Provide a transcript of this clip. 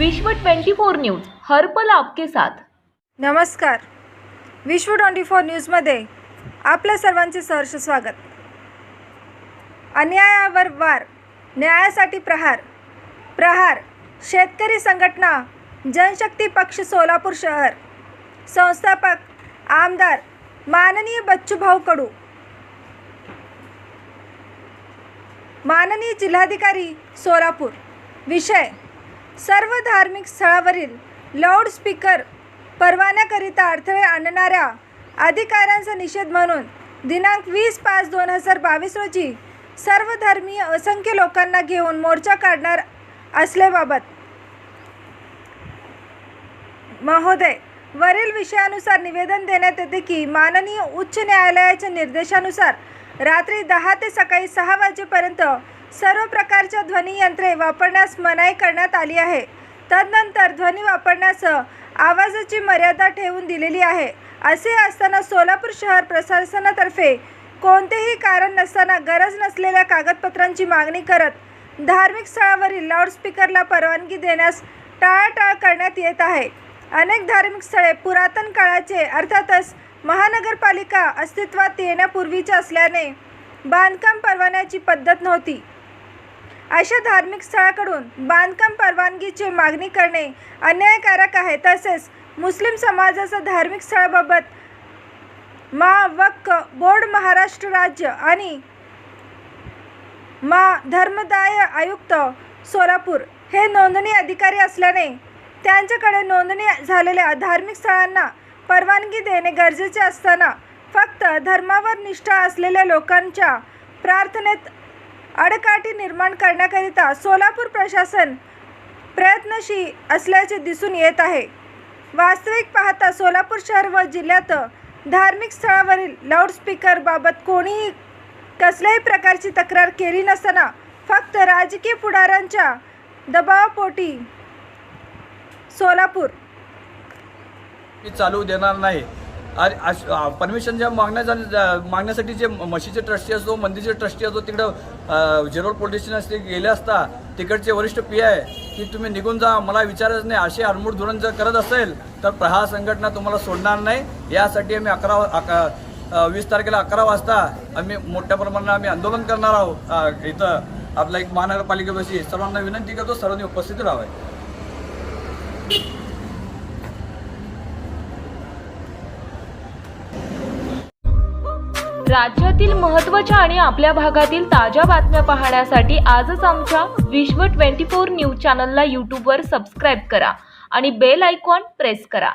विश्व 24 न्यूज हर पल आपके साथ। नमस्कार, विश्व 24 न्यूजमध्ये आपल्या सर्वांचे सहर्ष स्वागत। अन्यायावर वार, न्यायासाठी प्रहार। प्रहार शेतकरी संघटना, जनशक्ती पक्ष सोलापूर शहर। संस्थापक आमदार माननीय बच्चूभाऊ कडू, माननीय जिल्हाधिकारी सोलापूर। विषय: सर्व धार्मिक स्थळावरील लाऊडस्पीकर परवान्याकरिता अडथळे आणणाऱ्या अधिकाऱ्यांचा निषेध म्हणून दिनांक 20/5/2022 रोजी सर्वधर्मीय असंख्य लोकांना घेऊन मोर्चा काढणार असल्याबाबत महोदय, वरील विषयानुसार निवेदन देण्यात येते की माननीय उच्च न्यायालयाच्या निर्देशानुसार रात्री 10 ते सकाळी 6 वाजेपर्यंत सर्व प्रकारच्या ध्वनियंत्रे वापरण्यास मनाई करण्यात आली आहे। तदनंतर ध्वनी वापरण्यास आवाजाची मर्यादा ठेवून दिलेली आहे। असे असताना सोलापूर शहर प्रशासनातर्फे कोणतेही कारण नसताना गरज नसलेल्या कागदपत्रांची मागणी करत धार्मिक स्थळावरील लाऊडस्पीकरला परवानगी देण्यास टाळाटाळ करण्यात येत आहे। अनेक धार्मिक स्थळे पुरातन काळाचे, अर्थातच महानगरपालिका अस्तित्वात येण्यापूर्वीचे असल्याने बांधकाम परवान्याची पद्धत नव्हती। अशा धार्मिक स्थळाकडून बांधकाम परवानगीची मागणी करणे अन्यायकारक आहे। तसेच मुस्लिम समाजाचा धार्मिक स्थळाबाबत वक्फ बोर्ड, महाराष्ट्र राज्य आणि धर्मदाय आयुक्त सोलापूर हे नोंदणी अधिकारी असल्याने त्यांच्याकडे नोंदणी झालेल्या धार्मिक स्थळांना परवानगी देणे गरजेचे असताना फक्त धर्मावर निष्ठा असलेल्या लोकांच्या प्रार्थनेत अडकाठी निर्माण करण्याकरिता सोलापूर प्रशासन प्रयत्नशील असल्याचे दिसून येत आहे। वास्तविक पाहता सोलापूर शहर व जिल्ह्यात धार्मिक स्थळावरील लाऊडस्पीकर बाबत कोणीही कसल्याही प्रकारची तक्रार केली नसताना फक्त राजकीय पुढाऱ्यांच्या दबावापोटी सोलापूर चालू देणार नाही। परमिशन ज्या मागण्यासाठी जे मशीचे ट्रस्टी असतो, मंदिरचे ट्रस्टी असतो, तिकडं जेरोड पोलीस स्टेशन असते गेले असता तिकडचे वरिष्ठ PI की तुम्ही निघून जा, मला विचारच नाही, असे आडमुठ धोरण जर करत असेल तर प्रहार संघटना तुम्हाला सोडणार नाही। यासाठी आम्ही 20 तारखेला 11 वाजता आम्ही मोठ्या प्रमाणात आम्ही आंदोलन करणार आहोत। इथं आपला एक महानगरपालिकेपाशी सर्वांना विनंती करतो, सर्वांनी उपस्थित राहावे। राज्यातील महत्त्वाच्या आणि आपल्या भागातील ताज्या बातम्या पाहण्यासाठी आजच आमच्या विश्व 24 न्यूज चॅनलला YouTube वर सबस्क्राईब करा आणि बेल आयकॉन प्रेस करा।